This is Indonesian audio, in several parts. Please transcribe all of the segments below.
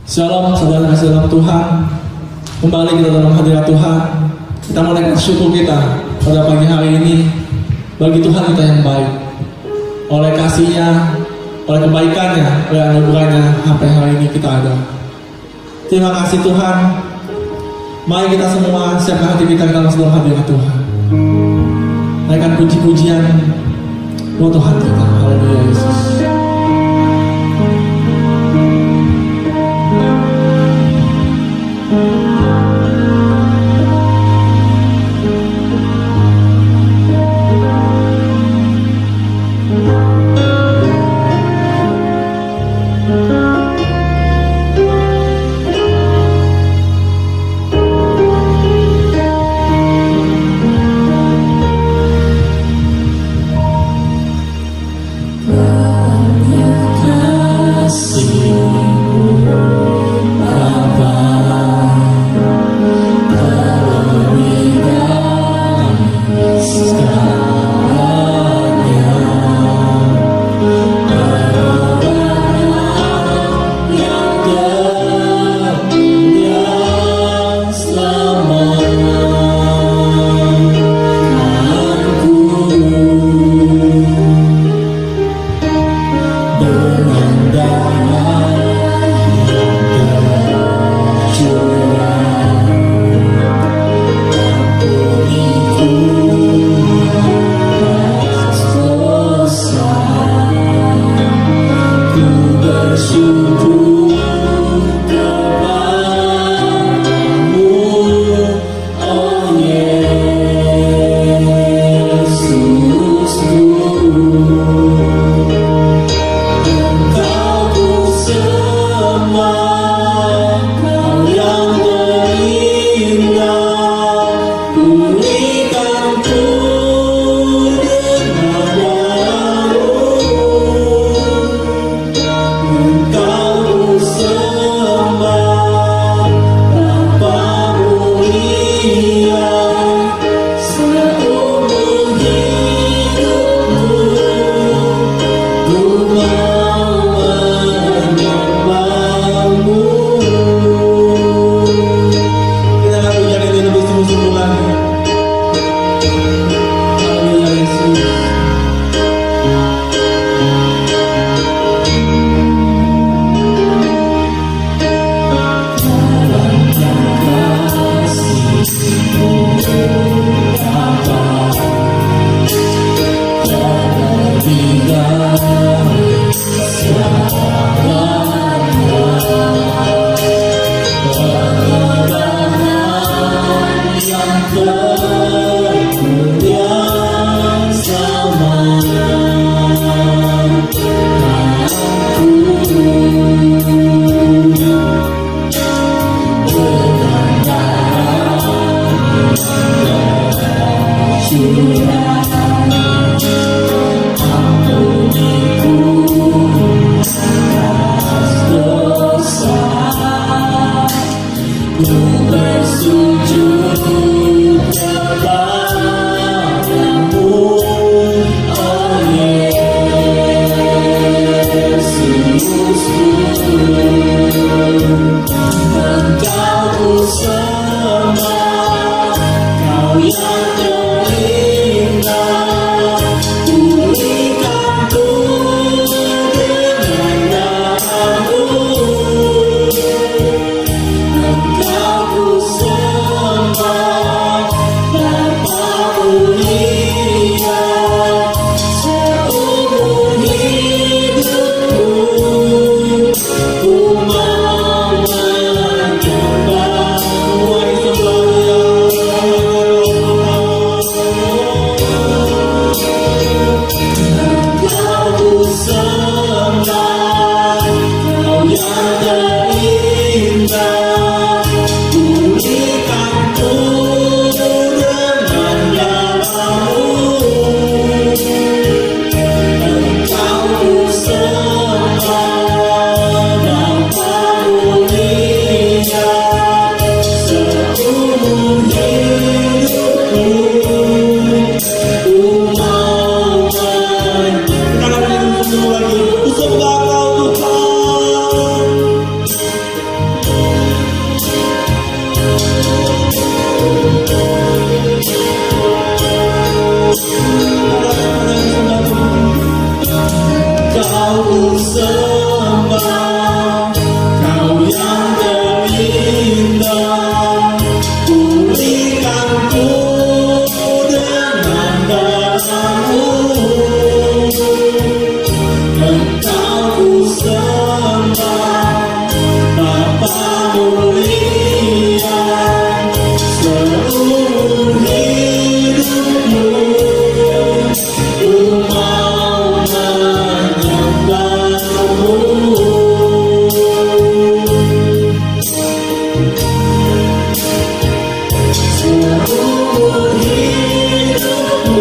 Shalom saudara kasih dalam Tuhan. Kembali kita dalam hadirat Tuhan. Kita menaikkan syukur kita pada pagi hari ini bagi Tuhan kita yang baik. Oleh kasih-Nya, oleh kebaikan-Nya, oleh anugerah-Nya sampai hari ini kita ada. Terima kasih Tuhan. Mari kita semua siapkan hati kita dalam hadirat Tuhan. Naikkan puji-pujian buat Tuhan kita. Haleluya Yesus. seumur hidupku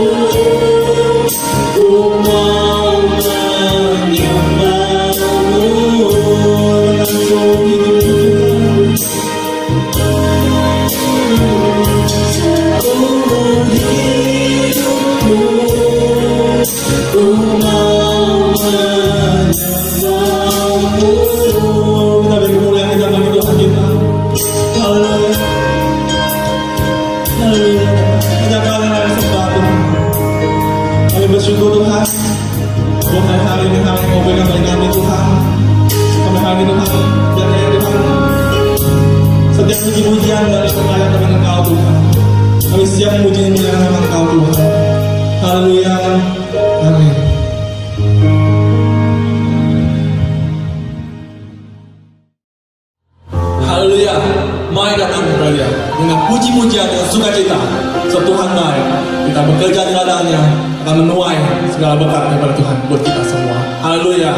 ku mau menyembahmu dengan seumur hidupku. Seumur hidupku ku mau menyembahmu. Kita beri kemuliaan kita bagi Tuhan kita. Haleluya. Haleluya. Hanya kau yang ada kesempatan. Kami bersyukur Tuhan. Buat hari ini kami mau berikan bagi kami Tuhan. Kami hari ini Tuhan. Dan ya Tuhan. Setiap puji-pujian dari kekayaan dengan Engkau Tuhan. Kami siap memuji dan memuliakan nama Engkau Tuhan. Haleluya. Amin. Haleluya. Mari datang kepada Dia dengan puji-pujian dan sukacita. Sebab Tuhan baik. Kita bekerja di ladangnya akan menuai segala berkat daripada Tuhan buat kita semua. Haleluya.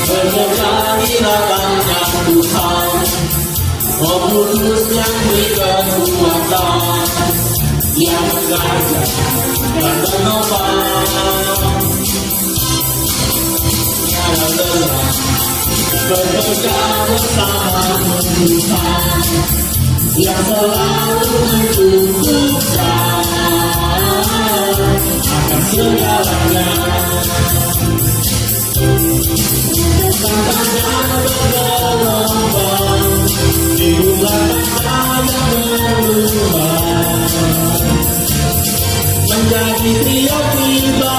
Bekerja di ladangnya Tuhan, Roh Kudus yang beri kekuatan, yang mengajar dan menopang. Tiada lelah bekerja bersama Tuhan, yang selalu mencukupkan akan segalanya. Tantanya bergelombang di bulan yang berubah menjadi tiba-tiba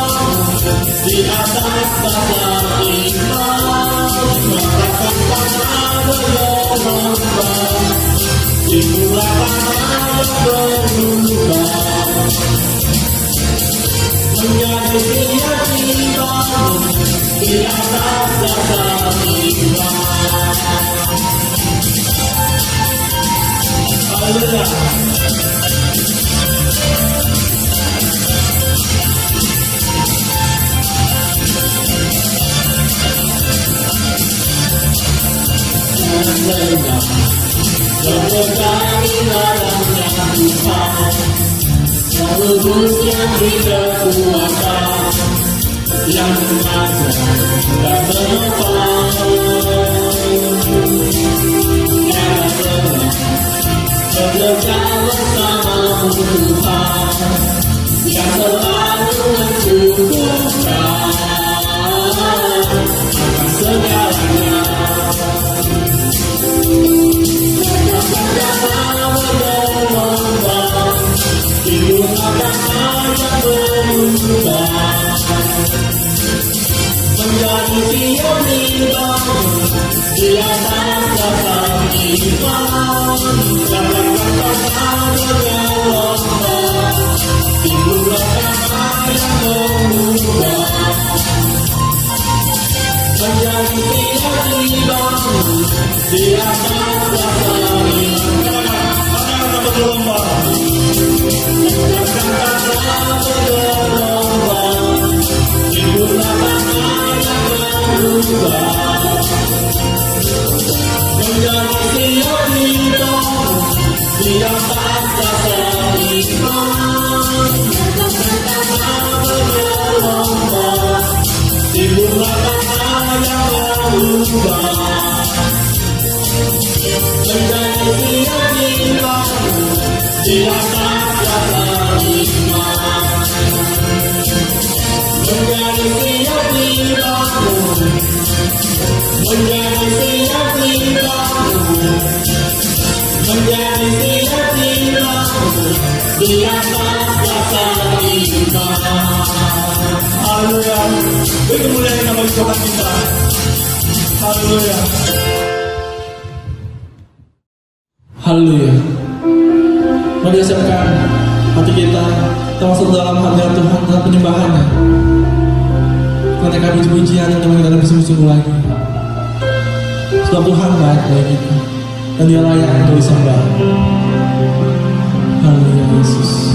di atas dasar iman. Merasakan tanah bergelombang di bulan yang berubah menjadi tiba-tiba di atas dasar iman. Haleluya. Bekerja di dalamnya Tuhan, Kudus yang beri kekuatan, yang mengajar dan menopang. Tiada lelah bekerja bersama Tuhan, yang selalu mencukupkan akan segalanya. Tantanya bergelombang di bulan yang berubah menjadi tiba-tiba di atas dasar iman. Kata-kata bergelombang di bulan yang berubah menjadi tiba-tiba di atas dasar iman. Kata-kata bergelombang, kata-kata bergelombang di bulan yang berubah menjadi tiba-tiba di atas dasar iman. Kata-kata bergelombang di bulan yang berubah menjadi tiba-tiba di atas dasar iman. Menjadi tiba-tiba, menjadi tiba-tiba, menjadi tiba-tiba di atas dasar iman. Haleluya. Beri kemuliaan nama Tuhan kita. Haleluya. Haleluya. Mari siapkan hati kita termasuk dalam hadirat Tuhan dalam penyembahannya. Ketika puji-pujian yang teman kita bisa bersungguh lagi. Sebab Tuhan baik bagi kita. dan Dia layak untuk disembah. Haleluya Yesus.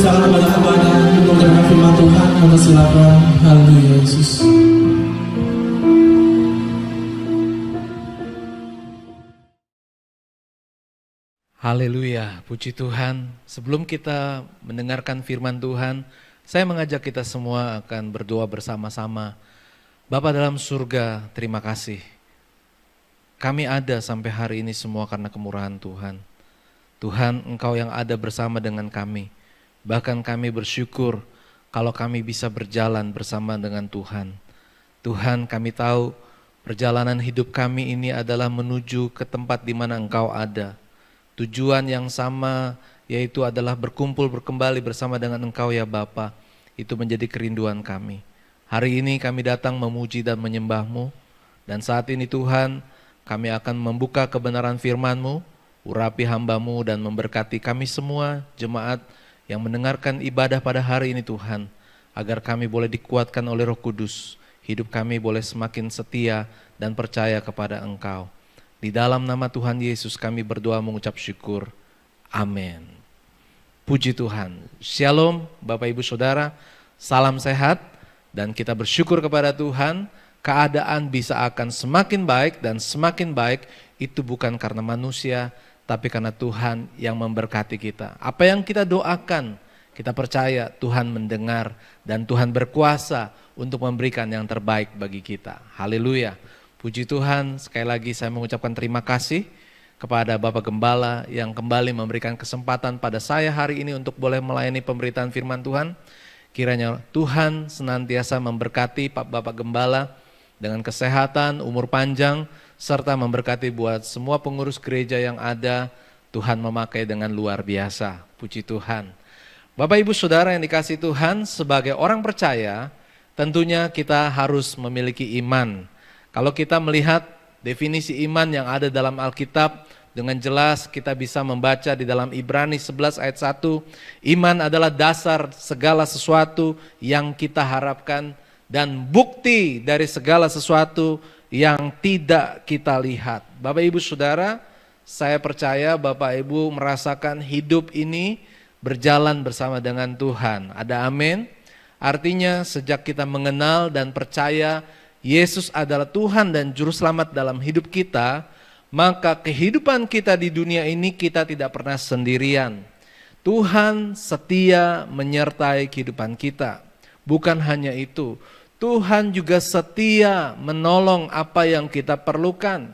Silakan kepada hambanya mengucapkan firman Tuhan. Maka silakan. Haleluya Yesus. Haleluya, puji Tuhan. Sebelum kita mendengarkan firman Tuhan, saya mengajak kita semua akan berdoa bersama-sama. Bapa dalam surga, terima kasih. Kami ada sampai hari ini semua karena kemurahan Tuhan. Tuhan, Engkau yang ada bersama dengan kami. Bahkan kami bersyukur kalau kami bisa berjalan bersama dengan Tuhan. Tuhan, kami tahu perjalanan hidup kami ini adalah menuju ke tempat di mana Engkau ada. Tujuan yang sama yaitu adalah berkumpul berkembali bersama dengan Engkau ya Bapa. Itu menjadi kerinduan kami. Hari ini kami datang memuji dan menyembah-Mu. Dan saat ini Tuhan, kami akan membuka kebenaran firman-Mu. urapi hamba-Mu dan memberkati kami semua jemaat yang mendengarkan ibadah pada hari ini Tuhan, agar kami boleh dikuatkan oleh Roh Kudus, hidup kami boleh semakin setia dan percaya kepada Engkau. Di dalam nama Tuhan Yesus kami berdoa mengucap syukur. Amin. Puji Tuhan. Shalom Bapak Ibu Saudara, salam sehat, dan kita bersyukur kepada Tuhan. Keadaan bisa akan semakin baik dan semakin baik, itu bukan karena manusia, tapi karena Tuhan yang memberkati kita. Apa yang kita doakan, kita percaya Tuhan mendengar dan Tuhan berkuasa untuk memberikan yang terbaik bagi kita. Haleluya. Puji Tuhan, sekali lagi saya mengucapkan terima kasih kepada Bapak Gembala yang kembali memberikan kesempatan pada saya hari ini untuk boleh melayani pemberitaan firman Tuhan. Kiranya Tuhan senantiasa memberkati Pak Bapak Gembala dengan kesehatan, umur panjang, serta memberkati buat semua pengurus gereja yang ada. Tuhan memakai dengan luar biasa. Puji Tuhan. Bapak Ibu Saudara yang dikasihi Tuhan, sebagai orang percaya, tentunya kita harus memiliki iman. Kalau kita melihat definisi iman yang ada dalam Alkitab, dengan jelas kita bisa membaca di dalam Ibrani 11 ayat 1, iman adalah dasar segala sesuatu yang kita harapkan dan bukti dari segala sesuatu yang tidak kita lihat. Bapak Ibu Saudara, saya percaya Bapak Ibu merasakan hidup ini berjalan bersama dengan Tuhan. Ada amin? Artinya sejak kita mengenal dan percaya Yesus adalah Tuhan dan Juru Selamat dalam hidup kita, maka kehidupan kita di dunia ini kita tidak pernah sendirian. Tuhan setia menyertai kehidupan kita. Bukan hanya itu, Tuhan juga setia menolong apa yang kita perlukan.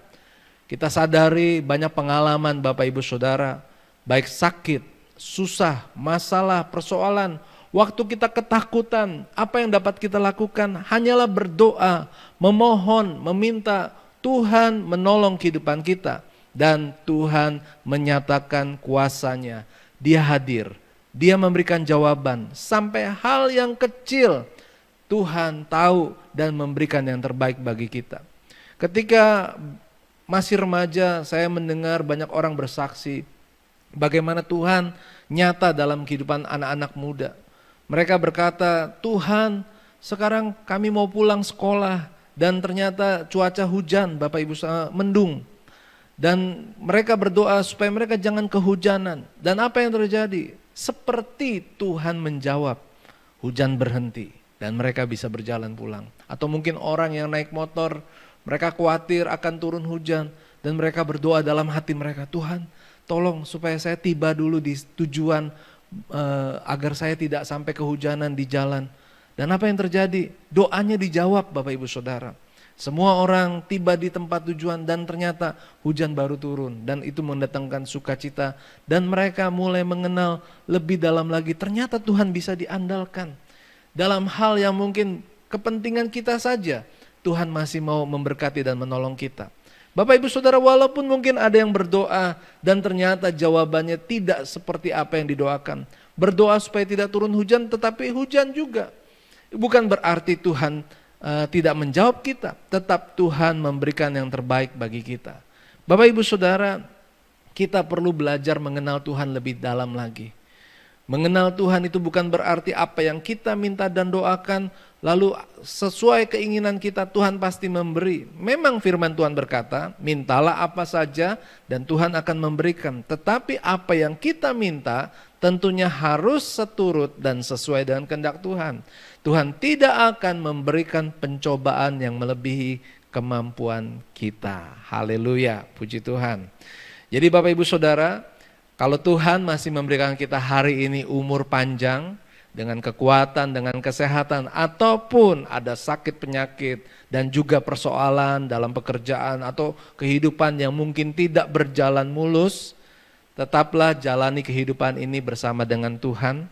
Kita sadari banyak pengalaman Bapak Ibu Saudara, baik sakit, susah, masalah, persoalan. Waktu kita ketakutan, apa yang dapat kita lakukan? Hanyalah berdoa, memohon, meminta Tuhan menolong kehidupan kita. Dan Tuhan menyatakan kuasanya. Dia hadir, Dia memberikan jawaban. Sampai hal yang kecil, Tuhan tahu dan memberikan yang terbaik bagi kita. Ketika masih remaja, saya mendengar banyak orang bersaksi bagaimana Tuhan nyata dalam kehidupan anak-anak muda. Mereka berkata, Tuhan sekarang kami mau pulang sekolah dan ternyata cuaca hujan, Bapak Ibu, mendung. Dan mereka berdoa supaya mereka jangan kehujanan. Dan apa yang terjadi? Seperti Tuhan menjawab, hujan berhenti dan mereka bisa berjalan pulang. Atau mungkin orang yang naik motor, mereka khawatir akan turun hujan dan mereka berdoa dalam hati mereka, Tuhan tolong supaya saya tiba dulu di tujuan, agar saya tidak sampai kehujanan di jalan. Dan apa yang terjadi? Doanya dijawab Bapak Ibu Saudara. Semua orang tiba di tempat tujuan dan ternyata hujan baru turun. Dan itu mendatangkan sukacita. Dan mereka mulai mengenal lebih dalam lagi. Ternyata Tuhan bisa diandalkan. Dalam hal yang mungkin kepentingan kita saja, Tuhan masih mau memberkati dan menolong kita. Bapak Ibu Saudara, walaupun mungkin ada yang berdoa dan ternyata jawabannya tidak seperti apa yang didoakan. Berdoa supaya tidak turun hujan, tetapi hujan juga. Bukan berarti Tuhan tidak menjawab kita, tetap Tuhan memberikan yang terbaik bagi kita. Bapak Ibu Saudara, kita perlu belajar mengenal Tuhan lebih dalam lagi. Mengenal Tuhan itu bukan berarti apa yang kita minta dan doakan, lalu sesuai keinginan kita Tuhan pasti memberi. Memang firman Tuhan berkata, mintalah apa saja dan Tuhan akan memberikan. Tetapi apa yang kita minta tentunya harus seturut dan sesuai dengan kehendak Tuhan. Tuhan tidak akan memberikan pencobaan yang melebihi kemampuan kita. Haleluya, puji Tuhan. Jadi Bapak Ibu Saudara, kalau Tuhan masih memberikan kita hari ini umur panjang, dengan kekuatan, dengan kesehatan, ataupun ada sakit penyakit dan juga persoalan dalam pekerjaan atau kehidupan yang mungkin tidak berjalan mulus, tetaplah jalani kehidupan ini bersama dengan Tuhan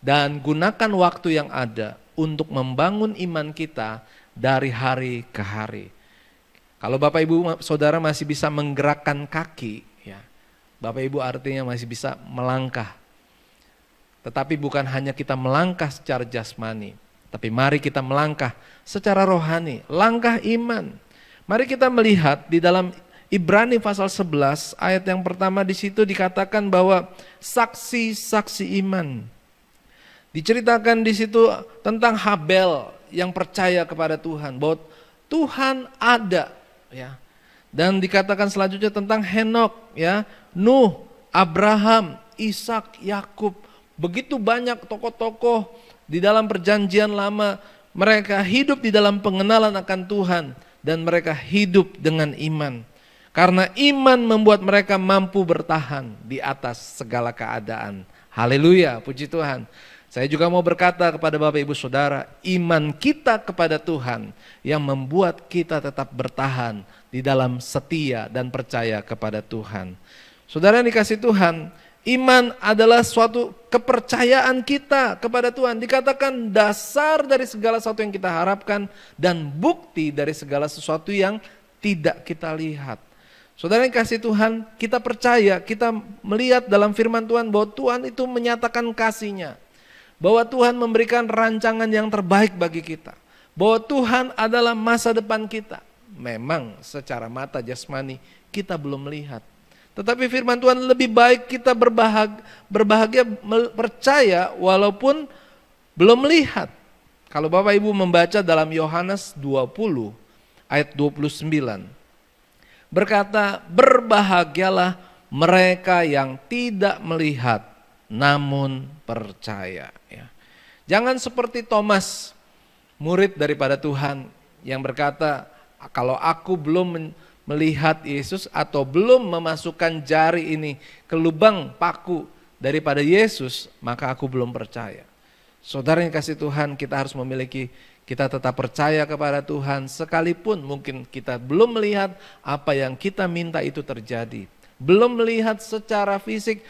dan gunakan waktu yang ada untuk membangun iman kita dari hari ke hari. Kalau Bapak Ibu Saudara masih bisa menggerakkan kaki, ya, Bapak Ibu artinya masih bisa melangkah. Tetapi bukan hanya kita melangkah secara jasmani, tapi mari kita melangkah secara rohani, langkah iman. Mari kita melihat di dalam Ibrani pasal 11 ayat yang pertama, di situ dikatakan bahwa saksi-saksi iman. Diceritakan di situ tentang Habel yang percaya kepada Tuhan, bahwa Tuhan ada, ya. Dan dikatakan selanjutnya tentang Henok, ya, Nuh, Abraham, Ishak, Yakub. Begitu banyak tokoh-tokoh di dalam perjanjian lama, mereka hidup di dalam pengenalan akan Tuhan dan mereka hidup dengan iman. Karena iman membuat mereka mampu bertahan di atas segala keadaan. Haleluya, puji Tuhan. Saya juga mau berkata kepada Bapak Ibu Saudara, iman kita kepada Tuhan yang membuat kita tetap bertahan di dalam setia dan percaya kepada Tuhan. Saudara yang dikasihi Tuhan, iman adalah suatu kepercayaan kita kepada Tuhan. Dikatakan dasar dari segala sesuatu yang kita harapkan dan bukti dari segala sesuatu yang tidak kita lihat. Saudara yang kasih Tuhan, kita percaya, kita melihat dalam firman Tuhan bahwa Tuhan itu menyatakan kasih-Nya. Bahwa Tuhan memberikan rancangan yang terbaik bagi kita. Bahwa Tuhan adalah masa depan kita. Memang secara mata jasmani kita belum melihat. Tetapi firman Tuhan lebih baik kita berbahagia percaya walaupun belum melihat. Kalau Bapak Ibu membaca dalam Yohanes 20 ayat 29. Berkata, berbahagialah mereka yang tidak melihat namun percaya. Ya. Jangan seperti Thomas, murid daripada Tuhan, yang berkata, kalau aku belum melihat Yesus atau belum memasukkan jari ini ke lubang paku daripada Yesus, maka aku belum percaya. Saudara yang kasih Tuhan, kita harus memiliki, kita tetap percaya kepada Tuhan sekalipun mungkin kita belum melihat apa yang kita minta itu terjadi. Belum melihat secara fisik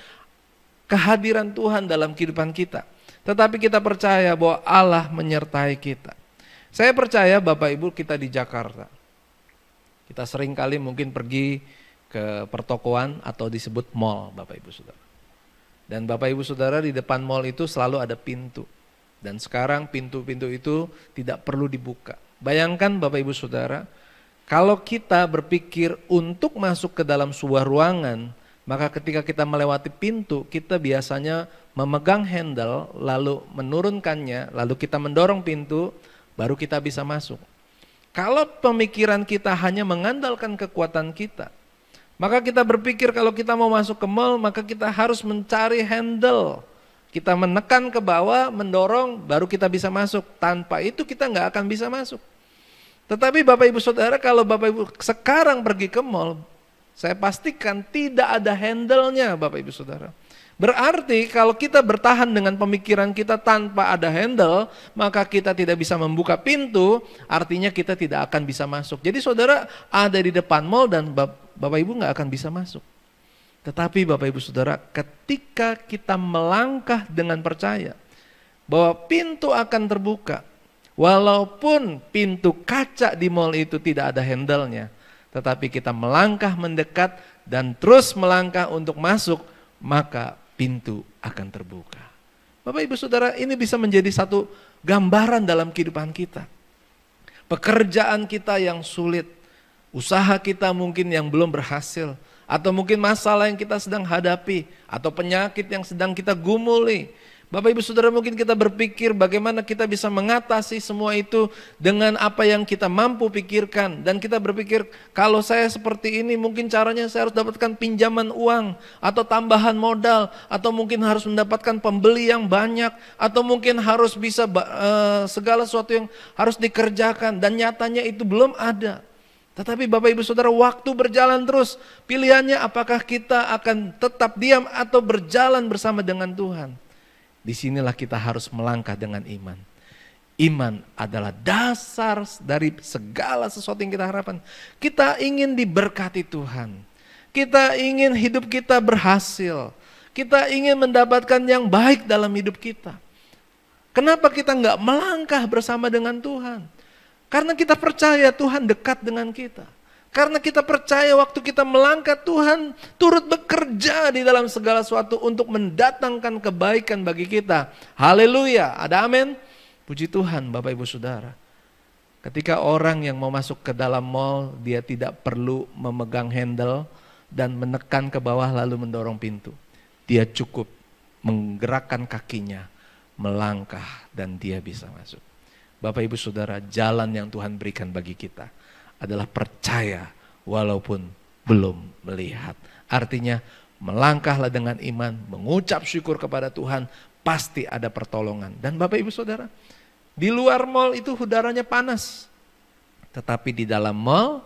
kehadiran Tuhan dalam kehidupan kita. Tetapi kita percaya bahwa Allah menyertai kita. Saya percaya Bapak Ibu kita di Jakarta. Kita sering kali mungkin pergi ke pertokoan atau disebut mall Bapak Ibu Saudara. Dan Bapak Ibu Saudara di depan mall itu selalu ada pintu. Dan sekarang pintu-pintu itu tidak perlu dibuka. Bayangkan Bapak Ibu Saudara, kalau kita berpikir untuk masuk ke dalam sebuah ruangan, maka ketika kita melewati pintu, kita biasanya memegang handle, lalu menurunkannya, lalu kita mendorong pintu, baru kita bisa masuk. Kalau pemikiran kita hanya mengandalkan kekuatan kita, maka kita berpikir kalau kita mau masuk ke mall, maka kita harus mencari handle. Kita menekan ke bawah, mendorong, baru kita bisa masuk. Tanpa itu kita nggak akan bisa masuk. Tetapi Bapak Ibu Saudara, kalau Bapak Ibu sekarang pergi ke mall, saya pastikan tidak ada handle-nya Bapak Ibu Saudara. Berarti kalau kita bertahan dengan pemikiran kita tanpa ada handle, maka kita tidak bisa membuka pintu, artinya kita tidak akan bisa masuk. Jadi saudara ada di depan mall dan Bapak Ibu nggak akan bisa masuk. Tetapi Bapak Ibu Saudara, ketika kita melangkah dengan percaya bahwa pintu akan terbuka, walaupun pintu kaca di mall itu tidak ada handle-nya, tetapi kita melangkah mendekat dan terus melangkah untuk masuk, maka pintu akan terbuka. Bapak Ibu Saudara, ini bisa menjadi satu gambaran dalam kehidupan kita. Pekerjaan kita yang sulit, usaha kita mungkin yang belum berhasil, atau mungkin masalah yang kita sedang hadapi, atau penyakit yang sedang kita gumuli. Bapak Ibu Saudara, mungkin kita berpikir bagaimana kita bisa mengatasi semua itu dengan apa yang kita mampu pikirkan. Dan kita berpikir kalau saya seperti ini mungkin caranya saya harus dapatkan pinjaman uang, atau tambahan modal, atau mungkin harus mendapatkan pembeli yang banyak, atau mungkin harus bisa segala sesuatu yang harus dikerjakan, dan nyatanya itu belum ada. Tetapi Bapak Ibu Saudara, waktu berjalan terus, pilihannya apakah kita akan tetap diam atau berjalan bersama dengan Tuhan. Disinilah kita harus melangkah dengan iman. Iman adalah dasar dari segala sesuatu yang kita harapkan. Kita ingin diberkati Tuhan. Kita ingin hidup kita berhasil. Kita ingin mendapatkan yang baik dalam hidup kita. Kenapa kita nggak melangkah bersama dengan Tuhan? Karena kita percaya Tuhan dekat dengan kita. Karena kita percaya waktu kita melangkah, Tuhan turut bekerja di dalam segala sesuatu untuk mendatangkan kebaikan bagi kita. Haleluya, ada amin. Puji Tuhan Bapak Ibu Saudara. Ketika orang yang mau masuk ke dalam mall, dia tidak perlu memegang handle dan menekan ke bawah lalu mendorong pintu. Dia cukup menggerakkan kakinya, melangkah, dan dia bisa masuk. Bapak Ibu Saudara, jalan yang Tuhan berikan bagi kita adalah percaya walaupun belum melihat. Artinya melangkahlah dengan iman, mengucap syukur kepada Tuhan, pasti ada pertolongan. Dan Bapak Ibu Saudara, di luar mall itu udaranya panas, tetapi di dalam mall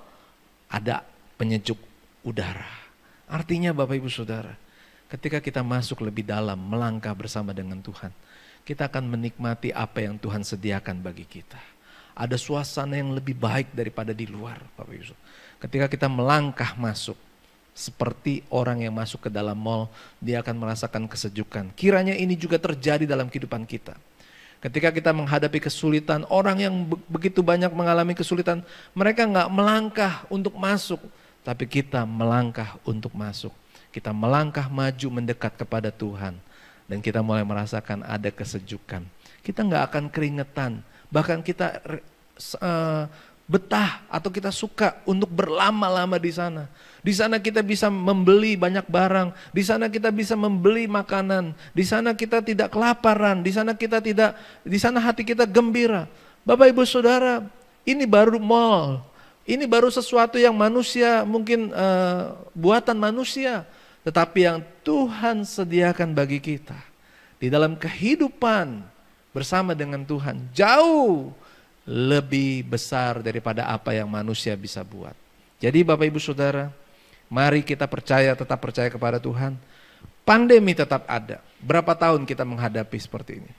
ada penyejuk udara. Artinya Bapak Ibu Saudara, ketika kita masuk lebih dalam, melangkah bersama dengan Tuhan, kita akan menikmati apa yang Tuhan sediakan bagi kita. Ada suasana yang lebih baik daripada di luar, Bapak Ibu Saudara. Ketika kita melangkah masuk, seperti orang yang masuk ke dalam mall, dia akan merasakan kesejukan. Kiranya ini juga terjadi dalam kehidupan kita. Ketika kita menghadapi kesulitan, orang yang begitu banyak mengalami kesulitan, mereka nggak melangkah untuk masuk, tapi kita melangkah untuk masuk. Kita melangkah maju mendekat kepada Tuhan, dan kita mulai merasakan ada kesejukan. Kita nggak akan keringetan, bahkan kita betah atau kita suka untuk berlama-lama di sana. Di sana kita bisa membeli banyak barang, di sana kita bisa membeli makanan, di sana kita tidak kelaparan, di sana hati kita gembira. Bapak Ibu Saudara, ini baru mall, ini baru sesuatu yang manusia mungkin buatan manusia, tetapi yang Tuhan sediakan bagi kita di dalam kehidupan bersama dengan Tuhan jauh lebih besar daripada apa yang manusia bisa buat. Jadi Bapak Ibu Saudara, mari kita tetap percaya kepada Tuhan. Pandemi tetap ada. Berapa tahun kita menghadapi seperti ini?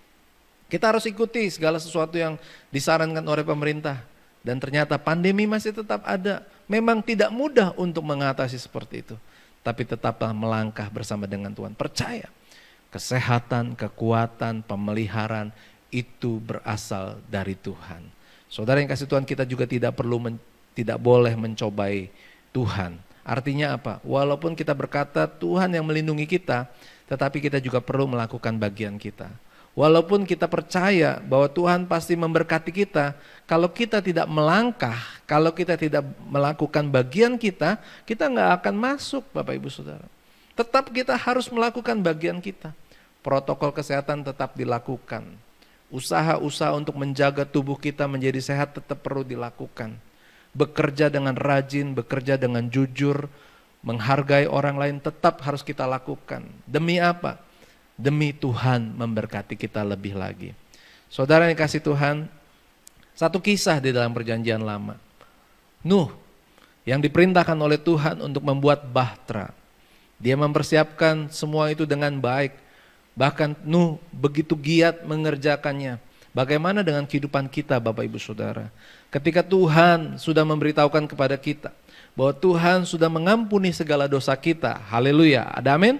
Kita harus ikuti segala sesuatu yang disarankan oleh pemerintah. Dan ternyata pandemi masih tetap ada. Memang tidak mudah untuk mengatasi seperti itu. Tapi tetaplah melangkah bersama dengan Tuhan. Percaya. Kesehatan, kekuatan, pemeliharaan itu berasal dari Tuhan. Saudara yang kasih Tuhan, kita juga tidak boleh mencobai Tuhan. Artinya apa? Walaupun kita berkata Tuhan yang melindungi kita, tetapi kita juga perlu melakukan bagian kita. Walaupun kita percaya bahwa Tuhan pasti memberkati kita, kalau kita tidak melangkah, kalau kita tidak melakukan bagian kita nggak akan masuk, Bapak Ibu Saudara. Tetap kita harus melakukan bagian kita. Protokol kesehatan tetap dilakukan. Usaha-usaha untuk menjaga tubuh kita menjadi sehat tetap perlu dilakukan. Bekerja dengan rajin, bekerja dengan jujur, menghargai orang lain tetap harus kita lakukan. Demi apa? Demi Tuhan memberkati kita lebih lagi. Saudara yang kasih Tuhan, satu kisah di dalam perjanjian lama. Nuh yang diperintahkan oleh Tuhan untuk membuat bahtera. Dia mempersiapkan semua itu dengan baik. Bahkan Nuh begitu giat mengerjakannya. Bagaimana dengan kehidupan kita Bapak Ibu Saudara? Ketika Tuhan sudah memberitahukan kepada kita bahwa Tuhan sudah mengampuni segala dosa kita. Haleluya, ada amin?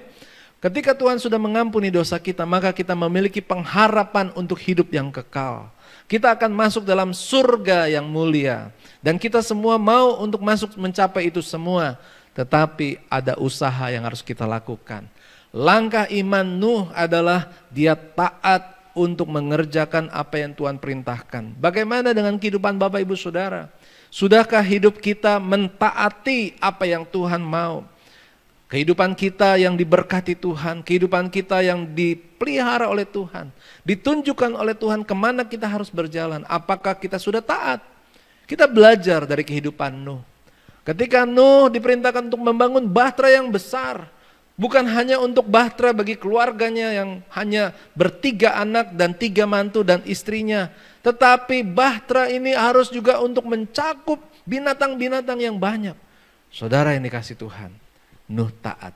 Ketika Tuhan sudah mengampuni dosa kita, maka kita memiliki pengharapan untuk hidup yang kekal. Kita akan masuk dalam surga yang mulia. Dan kita semua mau untuk masuk mencapai itu semua. Tetapi ada usaha yang harus kita lakukan. Langkah iman Nuh adalah dia taat untuk mengerjakan apa yang Tuhan perintahkan. Bagaimana dengan kehidupan Bapak Ibu Saudara? Sudahkah hidup kita mentaati apa yang Tuhan mau? Kehidupan kita yang diberkati Tuhan, kehidupan kita yang dipelihara oleh Tuhan, ditunjukkan oleh Tuhan kemana kita harus berjalan. Apakah kita sudah taat? Kita belajar dari kehidupan Nuh. Ketika Nuh diperintahkan untuk membangun bahtera yang besar, bukan hanya untuk bahtera bagi keluarganya yang hanya bertiga anak dan 3 mantu dan istrinya. Tetapi bahtera ini harus juga untuk mencakup binatang-binatang yang banyak. Saudara yang dikasih Tuhan, Nuh taat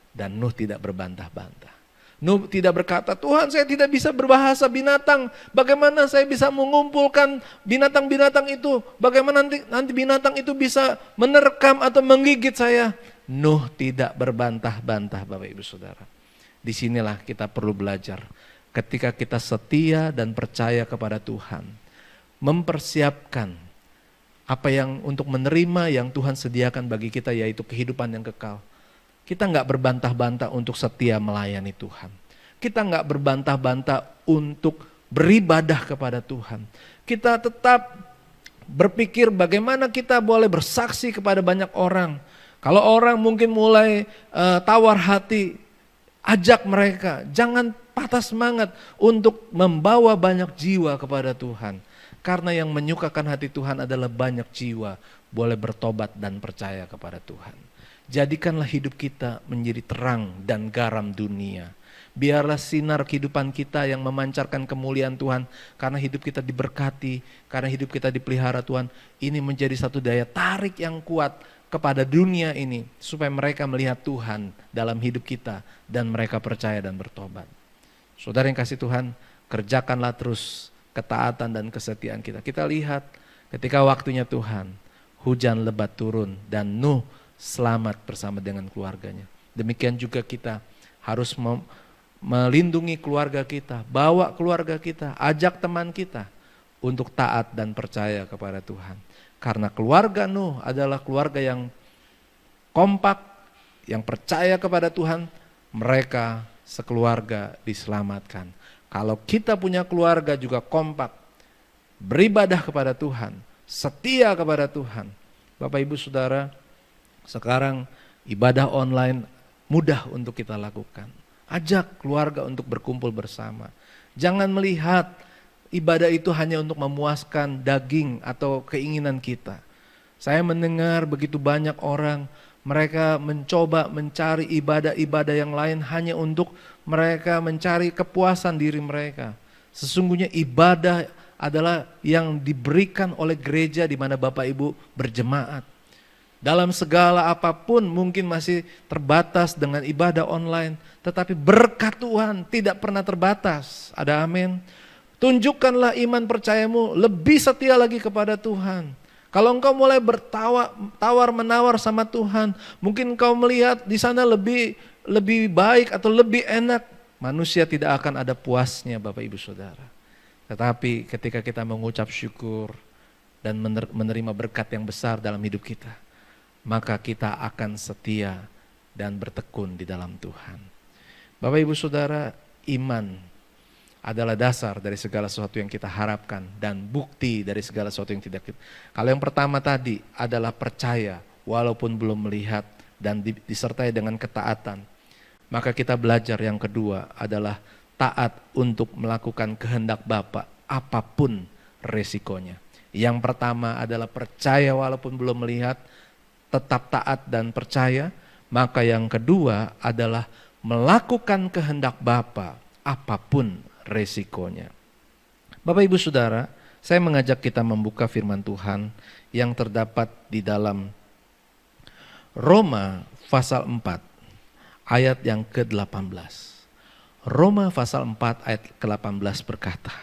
dan Nuh tidak berbantah-bantah. Nuh tidak berkata, Tuhan saya tidak bisa berbahasa binatang. Bagaimana saya bisa mengumpulkan binatang-binatang itu? Bagaimana nanti binatang itu bisa menerkam atau menggigit saya? Nuh tidak berbantah-bantah Bapak Ibu Saudara. Disinilah kita perlu belajar. Ketika kita setia dan percaya kepada Tuhan. Mempersiapkan apa yang untuk menerima yang Tuhan sediakan bagi kita, yaitu kehidupan yang kekal. Kita nggak berbantah-bantah untuk setia melayani Tuhan. Kita nggak berbantah-bantah untuk beribadah kepada Tuhan. Kita tetap berpikir bagaimana kita boleh bersaksi kepada banyak orang. Kalau orang mungkin mulai tawar hati, ajak mereka, jangan patah semangat untuk membawa banyak jiwa kepada Tuhan. Karena yang menyukakan hati Tuhan adalah banyak jiwa boleh bertobat dan percaya kepada Tuhan. Jadikanlah hidup kita menjadi terang dan garam dunia. Biarlah sinar kehidupan kita yang memancarkan kemuliaan Tuhan. Karena hidup kita diberkati, karena hidup kita dipelihara Tuhan. Ini menjadi satu daya tarik yang kuat kepada dunia ini. Supaya mereka melihat Tuhan dalam hidup kita dan mereka percaya dan bertobat. Saudara yang kasih Tuhan, kerjakanlah terus ketaatan dan kesetiaan kita. Kita lihat ketika waktunya Tuhan, hujan lebat turun dan Nuh selamat bersama dengan keluarganya. Demikian juga kita harus melindungi keluarga kita, bawa keluarga kita, ajak teman kita untuk taat dan percaya kepada Tuhan. Karena keluarga Nuh adalah keluarga yang kompak, yang percaya kepada Tuhan, mereka sekeluarga diselamatkan. Kalau kita punya keluarga juga kompak, beribadah kepada Tuhan, setia kepada Tuhan. Bapak Ibu Saudara, sekarang ibadah online mudah untuk kita lakukan. Ajak keluarga untuk berkumpul bersama. Jangan melihat ibadah itu hanya untuk memuaskan daging atau keinginan kita. Saya mendengar begitu banyak orang, mereka mencoba mencari ibadah-ibadah yang lain hanya untuk mereka mencari kepuasan diri mereka. Sesungguhnya ibadah adalah yang diberikan oleh gereja di mana Bapak Ibu berjemaat. Dalam segala apapun mungkin masih terbatas dengan ibadah online. Tetapi berkat Tuhan tidak pernah terbatas. Ada amin. Tunjukkanlah iman percayamu lebih setia lagi kepada Tuhan. Kalau engkau mulai bertawar menawar sama Tuhan, mungkin engkau melihat di sana lebih baik atau lebih enak. Manusia tidak akan ada puasnya Bapak Ibu Saudara. Tetapi ketika kita mengucap syukur dan menerima berkat yang besar dalam hidup kita, maka kita akan setia dan bertekun di dalam Tuhan. Bapak Ibu Saudara, iman adalah dasar dari segala sesuatu yang kita harapkan dan bukti dari segala sesuatu yang tidak kita. Kalau yang pertama tadi adalah percaya walaupun belum melihat dan disertai dengan ketaatan. Maka kita belajar yang kedua adalah taat untuk melakukan kehendak Bapa apapun resikonya. Yang pertama adalah percaya walaupun belum melihat, tetap taat dan percaya. Maka yang kedua adalah melakukan kehendak Bapa apapun resikonya. Bapak Ibu Saudara, saya mengajak kita membuka firman Tuhan yang terdapat di dalam Roma pasal 4 ayat yang ke-18. Roma pasal 4 ayat ke-18 berkata,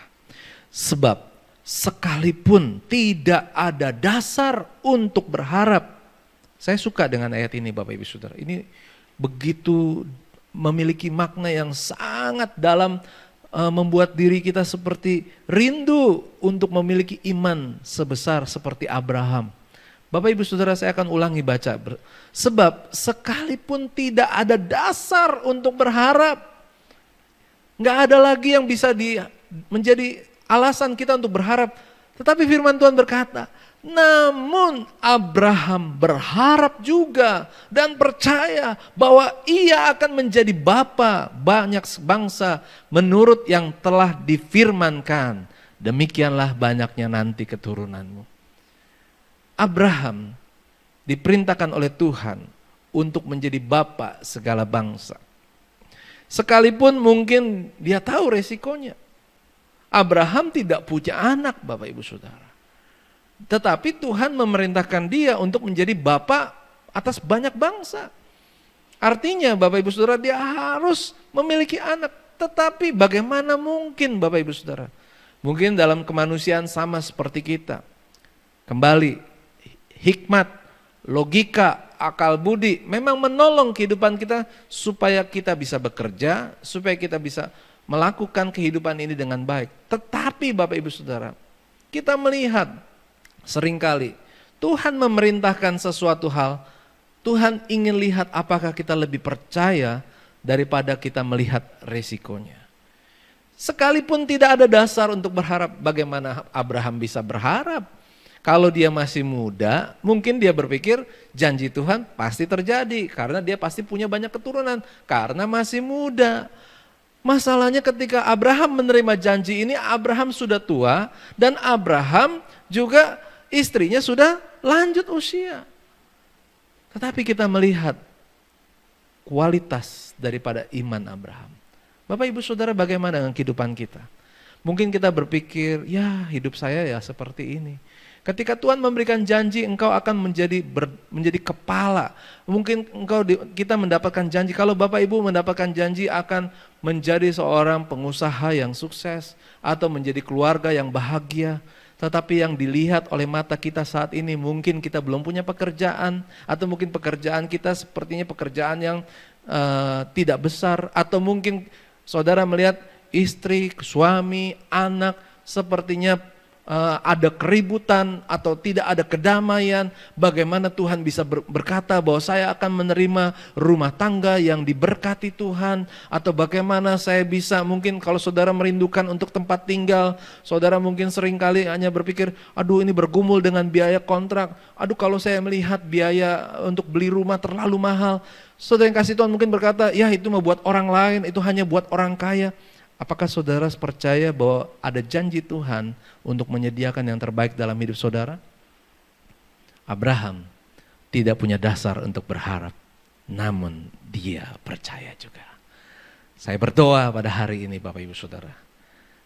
sebab sekalipun tidak ada dasar untuk berharap. Saya suka dengan ayat ini Bapak Ibu Saudara. Ini begitu memiliki makna yang sangat dalam, membuat diri kita seperti rindu untuk memiliki iman sebesar seperti Abraham. Bapak Ibu Saudara, saya akan ulangi baca. Sebab sekalipun tidak ada dasar untuk berharap, nggak ada lagi yang bisa menjadi alasan kita untuk berharap. Tetapi firman Tuhan berkata, namun Abraham berharap juga dan percaya bahwa ia akan menjadi bapa banyak bangsa menurut yang telah difirmankan. Demikianlah banyaknya nanti keturunanmu. Abraham diperintahkan oleh Tuhan untuk menjadi bapa segala bangsa. Sekalipun mungkin dia tahu resikonya. Abraham tidak punya anak Bapak Ibu Saudara. Tetapi Tuhan memerintahkan dia untuk menjadi bapa atas banyak bangsa. Artinya Bapak Ibu Saudara, dia harus memiliki anak. Tetapi bagaimana mungkin Bapak Ibu Saudara? Mungkin dalam kemanusiaan sama seperti kita. Kembali, hikmat, logika, akal budi memang menolong kehidupan kita supaya kita bisa bekerja, supaya kita bisa melakukan kehidupan ini dengan baik. Tetapi Bapak Ibu Saudara, kita melihat seringkali Tuhan memerintahkan sesuatu hal, Tuhan ingin lihat apakah kita lebih percaya daripada kita melihat resikonya. Sekalipun tidak ada dasar untuk berharap, bagaimana Abraham bisa berharap? Kalau dia masih muda, mungkin dia berpikir janji Tuhan pasti terjadi karena dia pasti punya banyak keturunan karena masih muda. Masalahnya ketika Abraham menerima janji ini, Abraham sudah tua dan Abraham juga istrinya sudah lanjut usia. Tetapi kita melihat kualitas daripada iman Abraham. Bapak Ibu Saudara, bagaimana dengan kehidupan kita? Mungkin kita berpikir, ya hidup saya ya seperti ini. Ketika Tuhan memberikan janji, engkau akan menjadi kepala. Mungkin kita mendapatkan janji, kalau Bapak Ibu mendapatkan janji akan menjadi seorang pengusaha yang sukses atau menjadi keluarga yang bahagia. Tetapi yang dilihat oleh mata kita saat ini, mungkin kita belum punya pekerjaan, atau mungkin pekerjaan kita sepertinya pekerjaan yang tidak besar, atau mungkin saudara melihat istri, suami, anak sepertinya ada keributan atau tidak ada kedamaian. Bagaimana Tuhan bisa berkata bahwa saya akan menerima rumah tangga yang diberkati Tuhan, atau bagaimana saya bisa, mungkin kalau saudara merindukan untuk tempat tinggal, saudara mungkin seringkali hanya berpikir, aduh ini bergumul dengan biaya kontrak, aduh kalau saya melihat biaya untuk beli rumah terlalu mahal. Saudara yang kasih Tuhan mungkin berkata, ya itu mau buat orang lain, itu hanya buat orang kaya. Apakah saudara percaya bahwa ada janji Tuhan untuk menyediakan yang terbaik dalam hidup saudara? Abraham tidak punya dasar untuk berharap, namun dia percaya juga. Saya berdoa pada hari ini Bapak Ibu Saudara,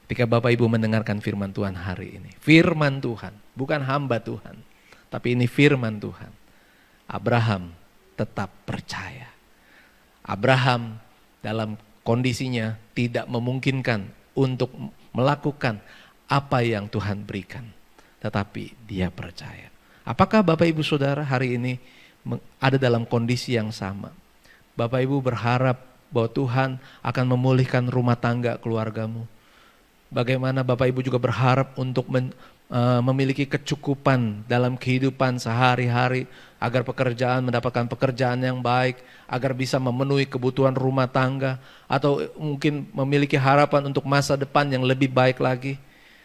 ketika Bapak Ibu mendengarkan firman Tuhan hari ini, firman Tuhan, bukan hamba Tuhan, tapi ini firman Tuhan. Abraham tetap percaya. Abraham dalam kondisinya tidak memungkinkan untuk melakukan apa yang Tuhan berikan, tetapi dia percaya. Apakah Bapak Ibu Saudara hari ini ada dalam kondisi yang sama? Bapak Ibu berharap bahwa Tuhan akan memulihkan rumah tangga keluargamu. Bagaimana Bapak Ibu juga berharap untuk memiliki kecukupan dalam kehidupan sehari-hari, agar mendapatkan pekerjaan yang baik, agar bisa memenuhi kebutuhan rumah tangga, atau mungkin memiliki harapan untuk masa depan yang lebih baik lagi.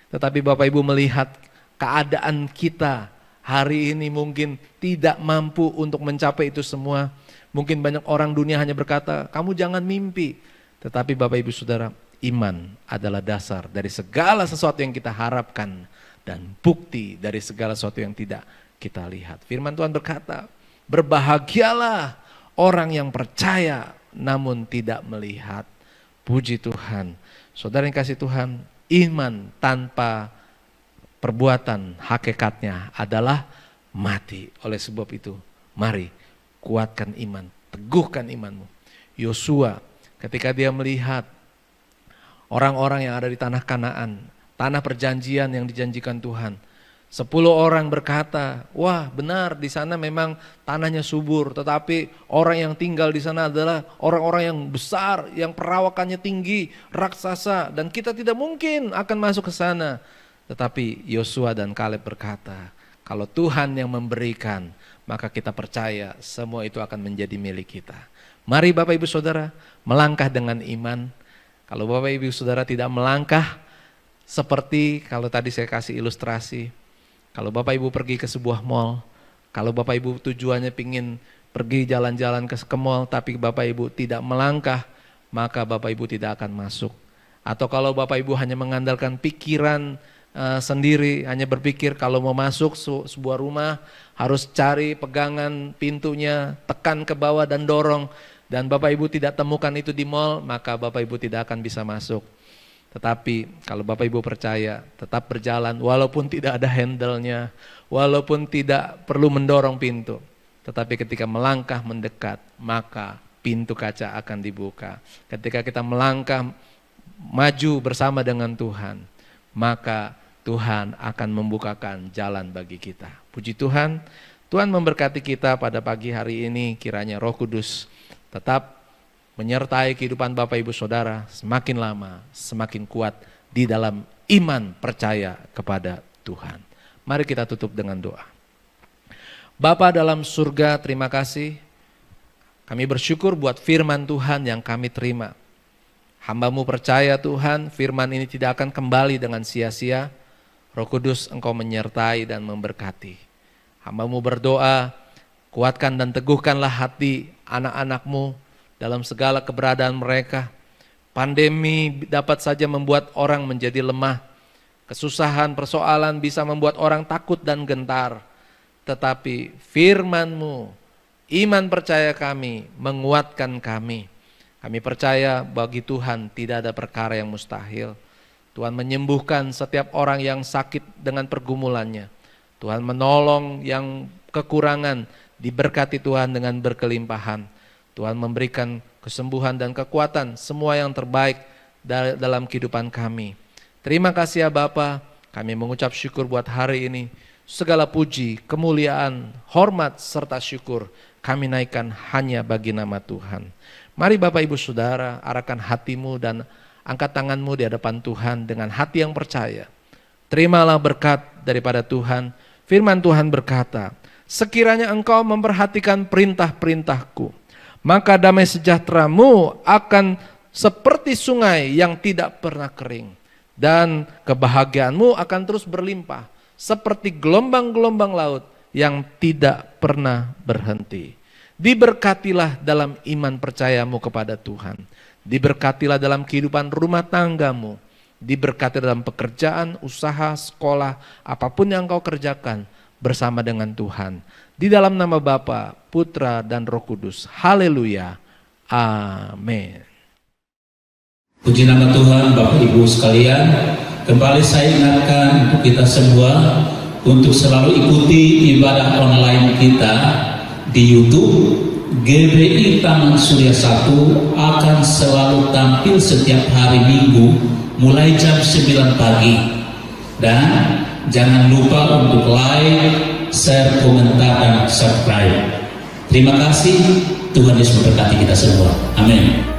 Tetapi Bapak Ibu melihat keadaan kita hari ini mungkin tidak mampu untuk mencapai itu semua. Mungkin banyak orang dunia hanya berkata, kamu jangan mimpi. Tetapi Bapak Ibu Saudara, iman adalah dasar dari segala sesuatu yang kita harapkan dan bukti dari segala sesuatu yang tidak kita lihat. Firman Tuhan berkata, berbahagialah orang yang percaya namun tidak melihat. Puji Tuhan. Saudara yang kasih Tuhan, iman tanpa perbuatan hakikatnya adalah mati. Oleh sebab itu, mari kuatkan iman, teguhkan imanmu. Yosua ketika dia melihat orang-orang yang ada di tanah Kanaan, tanah perjanjian yang dijanjikan Tuhan, 10 orang berkata, wah benar di sana memang tanahnya subur, tetapi orang yang tinggal di sana adalah orang-orang yang besar, yang perawakannya tinggi, raksasa, dan kita tidak mungkin akan masuk ke sana. Tetapi Yosua dan Kaleb berkata, kalau Tuhan yang memberikan, maka kita percaya semua itu akan menjadi milik kita. Mari Bapak Ibu Saudara melangkah dengan iman. Kalau Bapak Ibu Saudara tidak melangkah, seperti kalau tadi saya kasih ilustrasi, kalau Bapak Ibu pergi ke sebuah mall, kalau Bapak Ibu tujuannya pingin pergi jalan-jalan ke mall, tapi Bapak Ibu tidak melangkah, maka Bapak Ibu tidak akan masuk. Atau kalau Bapak Ibu hanya mengandalkan pikiran sendiri, hanya berpikir kalau mau masuk sebuah rumah harus cari pegangan pintunya, tekan ke bawah dan dorong, dan Bapak Ibu tidak temukan itu di mall, maka Bapak Ibu tidak akan bisa masuk. Tetapi kalau Bapak Ibu percaya, tetap berjalan walaupun tidak ada handle-nya, walaupun tidak perlu mendorong pintu. Tetapi ketika melangkah mendekat, maka pintu kaca akan dibuka. Ketika kita melangkah maju bersama dengan Tuhan, maka Tuhan akan membukakan jalan bagi kita. Puji Tuhan, Tuhan memberkati kita pada pagi hari ini, kiranya Roh Kudus tetap menyertai kehidupan Bapak Ibu Saudara semakin lama, semakin kuat di dalam iman percaya kepada Tuhan. Mari kita tutup dengan doa. Bapa dalam surga, terima kasih. Kami bersyukur buat firman Tuhan yang kami terima. Hamba-Mu percaya Tuhan, firman ini tidak akan kembali dengan sia-sia. Roh Kudus, Engkau menyertai dan memberkati. Hamba-Mu berdoa, kuatkan dan teguhkanlah hati anak-anak-Mu dalam segala keberadaan mereka. Pandemi dapat saja membuat orang menjadi lemah. Kesusahan, persoalan bisa membuat orang takut dan gentar. Tetapi firman-Mu, iman percaya kami, menguatkan kami. Kami percaya bagi Tuhan tidak ada perkara yang mustahil. Tuhan menyembuhkan setiap orang yang sakit dengan pergumulannya. Tuhan menolong yang kekurangan, diberkati Tuhan dengan berkelimpahan. Tuhan memberikan kesembuhan dan kekuatan, semua yang terbaik dalam kehidupan kami. Terima kasih ya Bapa, kami mengucap syukur buat hari ini. Segala puji, kemuliaan, hormat, serta syukur kami naikkan hanya bagi nama Tuhan. Mari Bapak Ibu Saudara, arahkan hatimu dan angkat tanganmu di hadapan Tuhan dengan hati yang percaya. Terimalah berkat daripada Tuhan. Firman Tuhan berkata, sekiranya engkau memperhatikan perintah-perintahku, maka damai sejahteramu akan seperti sungai yang tidak pernah kering. Dan kebahagiaanmu akan terus berlimpah, seperti gelombang-gelombang laut yang tidak pernah berhenti. Diberkatilah dalam iman percayamu kepada Tuhan. Diberkatilah dalam kehidupan rumah tanggamu. Diberkati dalam pekerjaan, usaha, sekolah, apapun yang kau kerjakan bersama dengan Tuhan. Di dalam nama Bapa, Putra, dan Roh Kudus. Haleluya. Amin. Puji nama Tuhan, Bapak Ibu sekalian. Kembali saya ingatkan untuk kita semua untuk selalu ikuti ibadah online kita di YouTube. GBI Taman Surya 1 akan selalu tampil setiap hari Minggu mulai jam 9 pagi. Dan jangan lupa untuk like, share, komentar, dan subscribe. Terima kasih. Tuhan Yesus memberkati kita semua. Amin.